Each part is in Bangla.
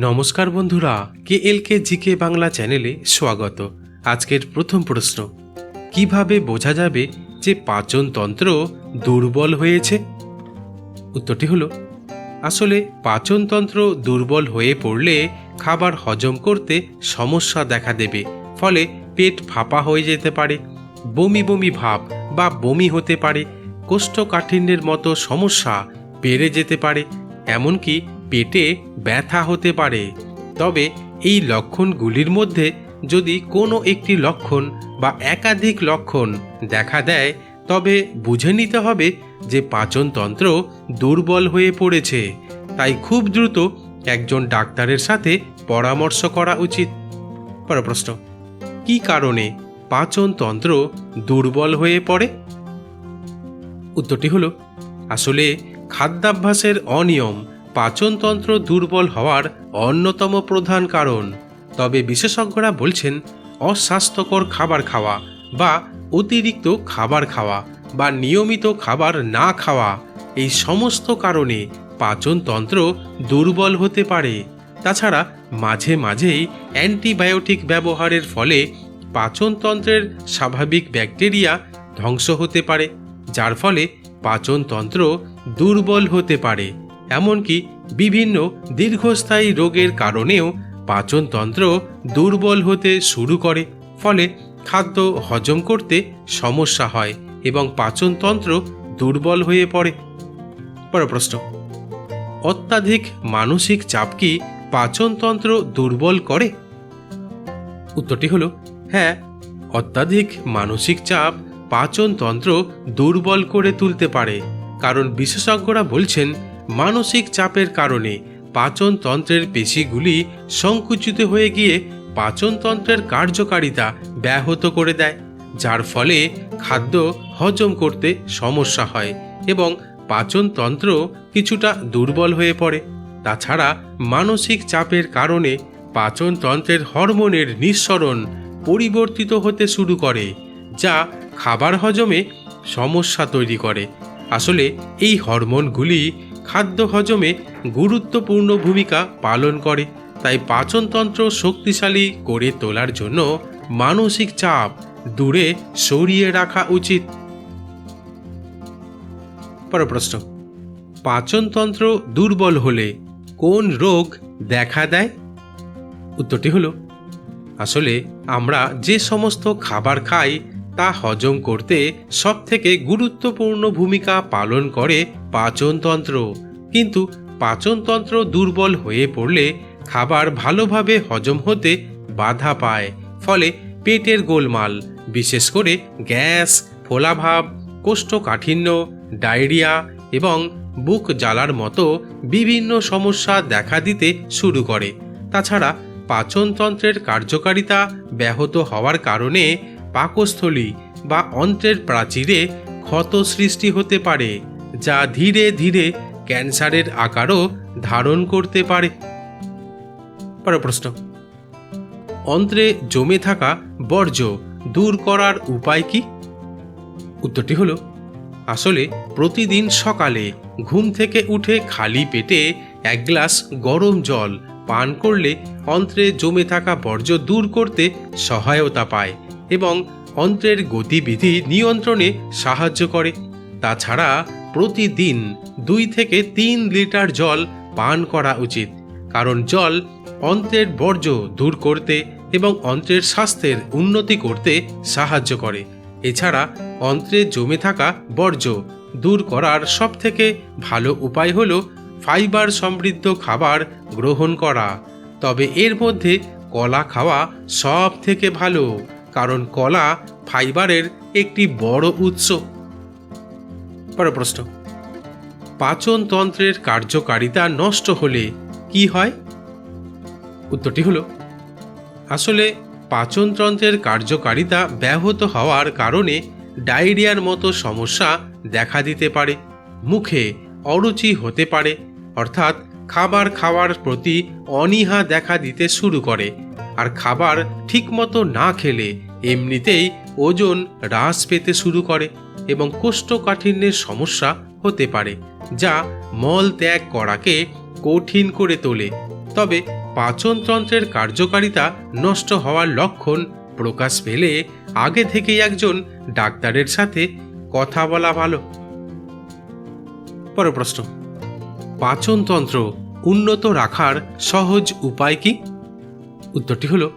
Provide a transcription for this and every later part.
নমস্কার বন্ধুরা, KLK জিকে বাংলা চ্যানেলে স্বাগত। আজকের প্রথম প্রশ্ন, কিভাবে বোঝা যাবে যে পাচনতন্ত্র দুর্বল হয়েছে? উত্তরটি হলো, আসলে পাচনতন্ত্র দুর্বল হয়ে পড়লে খাবার হজম করতে সমস্যা দেখা দেবে। ফলে পেট ফাঁপা হয়ে যেতে পারে, বমি বমি ভাব বা বমি হতে পারে, কোষ্ঠকাঠিন্যের মতো সমস্যা বেড়ে যেতে পারে, এমনকি পেটে ব্যথা হতে পারে। তবে এই লক্ষণগুলির মধ্যে যদি কোনো একটি লক্ষণ বা একাধিক লক্ষণ দেখা দেয়, তবে বুঝে নিতে হবে যে পাচনতন্ত্র দুর্বল হয়ে পড়েছে। তাই খুব দ্রুত একজন ডাক্তারের সাথে পরামর্শ করা উচিত। পরের প্রশ্ন, কী কারণে পাচনতন্ত্র দুর্বল হয়ে পড়ে? উত্তরটি হলো, আসলে খাদ্যাভ্যাসের অনিয়ম পাচনতন্ত্র দুর্বল হওয়ার অন্যতম প্রধান কারণ। তবে বিশেষজ্ঞরা বলছেন অস্বাস্থ্যকর খাবার খাওয়া বা অতিরিক্ত খাবার খাওয়া বা নিয়মিত খাবার না খাওয়া, এই সমস্ত কারণে পাচনতন্ত্র দুর্বল হতে পারে। তাছাড়া মাঝে মাঝেই অ্যান্টিবায়োটিক ব্যবহারের ফলে পাচনতন্ত্রের স্বাভাবিক ব্যাকটেরিয়া ধ্বংস হতে পারে, যার ফলে পাচনতন্ত্র দুর্বল হতে পারে। এমনকি বিভিন্ন দীর্ঘস্থায়ী রোগের কারণেও পাচনতন্ত্র দুর্বল হতে শুরু করে। ফলে খাদ্য হজম করতে সমস্যা হয় এবং পাচনতন্ত্র দুর্বল হয়ে পড়ে। পরের প্রশ্ন, অত্যাধিক মানসিক চাপ কি পাচনতন্ত্র দুর্বল করে? উত্তরটি হলো, হ্যাঁ, অত্যাধিক মানসিক চাপ পাচনতন্ত্র দুর্বল করে তুলতে পারে। কারণ বিশেষজ্ঞরা বলছেন মানসিক চাপের কারণে পাচনতন্ত্রের পেশিগুলি সংকুচিত হয়ে গিয়ে পাচনতন্ত্রের কার্যকারিতা ব্যাহত করে দেয়, যার ফলে খাদ্য হজম করতে সমস্যা হয় এবং পাচনতন্ত্র কিছুটা দুর্বল হয়ে পড়ে। তাছাড়া মানসিক চাপের কারণে পাচনতন্ত্রের হরমোনের নিঃসরণ পরিবর্তিত হতে শুরু করে, যা খাবার হজমে সমস্যা তৈরি করে। আসলে এই হরমোনগুলি খাদ্য হজমে গুরুত্বপূর্ণ ভূমিকা পালন করে। তাই পাচনতন্ত্র শক্তিশালী করে তোলার জন্য মানসিক চাপ দূরে সরিয়ে রাখা উচিত। পরের প্রশ্ন, পাচনতন্ত্র দুর্বল হলে কোন রোগ দেখা দেয়? উত্তরটি হলো, আসলে আমরা যে সমস্ত খাবার খাই তা হজম করতে সবথেকে গুরুত্বপূর্ণ ভূমিকা পালন করে পাচনতন্ত্র। কিন্তু পাচনতন্ত্র দুর্বল হয়ে পড়লে খাবার ভালোভাবে হজম হতে বাধা পায়। ফলে পেটের গোলমাল, বিশেষ করে গ্যাস, ফোলাভাব, কোষ্ঠকাঠিন্য, ডায়রিয়া এবং বুক জ্বালার মতো বিভিন্ন সমস্যা দেখা দিতে শুরু করে। তাছাড়া পাচনতন্ত্রের কার্যকারিতা ব্যাহত হওয়ার কারণে পাকস্থলী বা অন্ত্রের প্রাচীরে ক্ষত সৃষ্টি হতে পারে, যা ধীরে ধীরে ক্যান্সারের আকারও ধারণ করতে পারে। পরের প্রশ্ন, অন্ত্রে জমে থাকা বর্জ্য দূর করার উপায় কি? উত্তরটি হলো, আসলে প্রতিদিন সকালে ঘুম থেকে উঠে খালি পেটে 1 গ্লাস গরম জল পান করলে অন্ত্রে জমে থাকা বর্জ্য দূর করতে সহায়তা পায় এবং অন্ত্রের গতিবিধি নিয়ন্ত্রণে সাহায্য করে। তাছাড়া প্রতিদিন 2 থেকে 3 লিটার জল পান করা উচিত, কারণ জল অন্ত্রের বর্জ্য দূর করতে এবং অন্ত্রের স্বাস্থ্যের উন্নতি করতে সাহায্য করে। এছাড়া অন্ত্রে জমে থাকা বর্জ্য দূর করার সবথেকে ভালো উপায় হলো ফাইবার সমৃদ্ধ খাবার গ্রহণ করা। তবে এর মধ্যে কলা খাওয়া সব থেকে ভালো, কারণ কলা ফাইবারের একটি বড় উৎস। পরের প্রশ্ন, পাচনতন্ত্রের কার্যকারিতা নষ্ট হলে কি হয়? উত্তরটি হলো, আসলে পাচনতন্ত্রের কার্যকারিতা ব্যাহত হওয়ার কারণে ডায়রিয়ার মতো সমস্যা দেখা দিতে পারে, মুখে অরুচি হতে পারে, অর্থাৎ খাবার খাওয়ার প্রতি অনীহা দেখা দিতে শুরু করে। আর খাবার ঠিকমতো না খেলে এমনিতেই ওজন হ্রাস পেতে শুরু করে এবং কোষ্ঠকাঠিন্যের সমস্যা হতে পারে, যা মল ত্যাগ করাকে কঠিন করে তোলে। তবে পাচনতন্ত্রের কার্যকারিতা নষ্ট হওয়ার লক্ষণ প্রকাশ পেলে আগে থেকেই একজন ডাক্তারের সাথে কথা বলা ভালো। পরের প্রশ্ন, পাচনতন্ত্র উন্নত রাখার সহজ উপায় কি? উত্তরটি হলো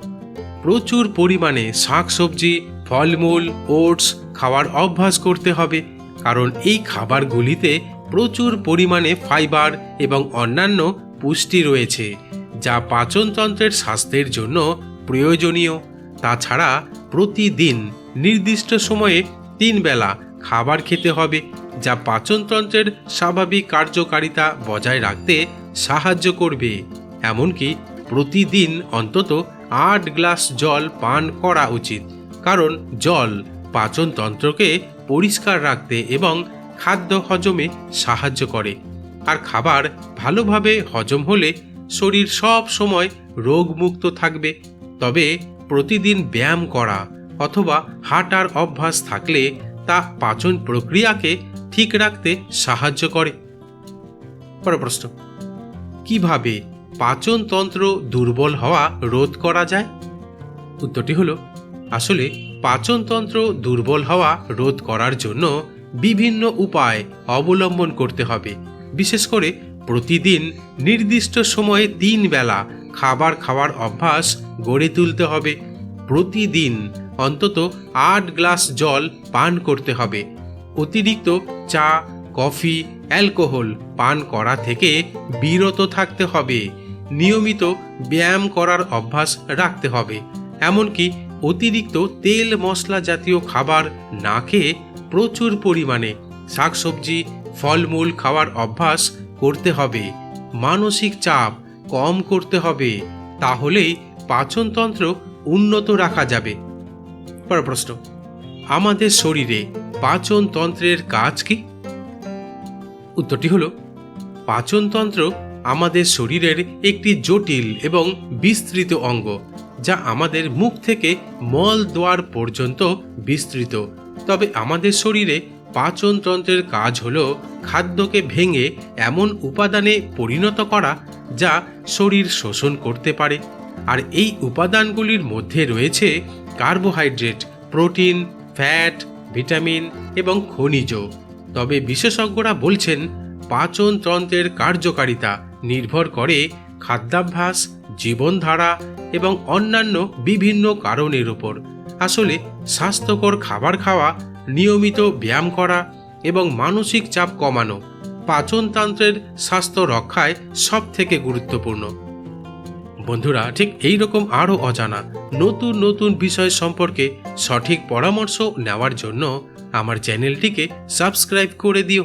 প্রচুর পরিমাণে শাকসবজি, ফলমূল, ওটস খাওয়ার অভ্যাস করতে হবে, কারণ এই খাবারগুলিতে প্রচুর পরিমাণে ফাইবার এবং অন্যান্য পুষ্টি রয়েছে, যা পাচনতন্ত্রের স্বাস্থ্যের জন্য প্রয়োজনীয়। তাছাড়া প্রতিদিন নির্দিষ্ট সময়ে 3 বেলা খাবার খেতে হবে, যা পাচনতন্ত্রের স্বাভাবিক কার্যকারিতা বজায় রাখতে সাহায্য করবে। এমনকি প্রতিদিন অন্তত 8 গ্লাস জল পান করা উচিত, কারণ জল পাচনতন্ত্রকে পরিষ্কার রাখতে এবং খাদ্য হজমে সাহায্য করে। আর খাবার ভালোভাবে হজম হলে শরীর সব সময় রোগমুক্ত থাকবে। তবে প্রতিদিন ব্যায়াম করা অথবা হাঁটার অভ্যাস থাকলে তা পাচন প্রক্রিয়াকে ঠিক রাখতে সাহায্য করে। পরের প্রশ্ন, কিভাবে পাচনতন্ত্র দুর্বল হওয়া রোধ করা যায়? উত্তরটি হলো আসলে পাচনতন্ত্র দুর্বল হওয়া রোধ করার জন্য বিভিন্ন উপায় অবলম্বন করতে হবে। বিশেষ করে প্রতিদিন নির্দিষ্ট সময়ে 3 বেলা খাবার খাওয়ার অভ্যাস গড়ে তুলতে হবে। প্রতিদিন অন্তত 8 গ্লাস জল পান করতে হবে। অতিরিক্ত চা, কফি, অ্যালকোহল পান করা থেকে বিরত থাকতে হবে। নিয়মিত ব্যায়াম করার অভ্যাস রাখতে হবে। এমনকি অতিরিক্ত তেল মশলা জাতীয় খাবার না খেয়ে প্রচুর পরিমাণে শাকসবজি, ফলমূল খাওয়ার অভ্যাস করতে হবে। মানসিক চাপ কম করতে হবে, তাহলেই পাচনতন্ত্র উন্নত রাখা যাবে। পরের প্রশ্ন, আমাদের শরীরে পাচনতন্ত্রের কাজ কি? উত্তরটি হলো পাচনতন্ত্র আমাদের শরীরের একটি জটিল এবং বিস্তৃত অঙ্গ, যা আমাদের মুখ থেকে মল দ্বার পর্যন্ত বিস্তৃত। তবে আমাদের শরীরে পাচনতন্ত্রের কাজ হলো খাদ্যকে ভেঙে এমন উপাদানে পরিণত করা যা শরীর শোষণ করতে পারে। আর এই উপাদানগুলির মধ্যে রয়েছে কার্বোহাইড্রেট, প্রোটিন, ফ্যাট, ভিটামিন এবং খনিজ। তবে বিশেষজ্ঞরা বলছেন পাচনতন্ত্রের কার্যকারিতা নির্ভর করে খাদ্যাভ্যাস, জীবনধারা এবং অন্যান্য বিভিন্ন কারণের উপর। আসলে স্বাস্থ্যকর খাবার খাওয়া, নিয়মিত ব্যায়াম করা এবং মানসিক চাপ কমানো পাচনতন্ত্রের স্বাস্থ্য রক্ষায় সবথেকে গুরুত্বপূর্ণ। বন্ধুরা, ঠিক এই রকম আরও অজানা নতুন নতুন বিষয় সম্পর্কে সঠিক পরামর্শ নেওয়ার জন্য আমার চ্যানেলটিকে সাবস্ক্রাইব করে দিও।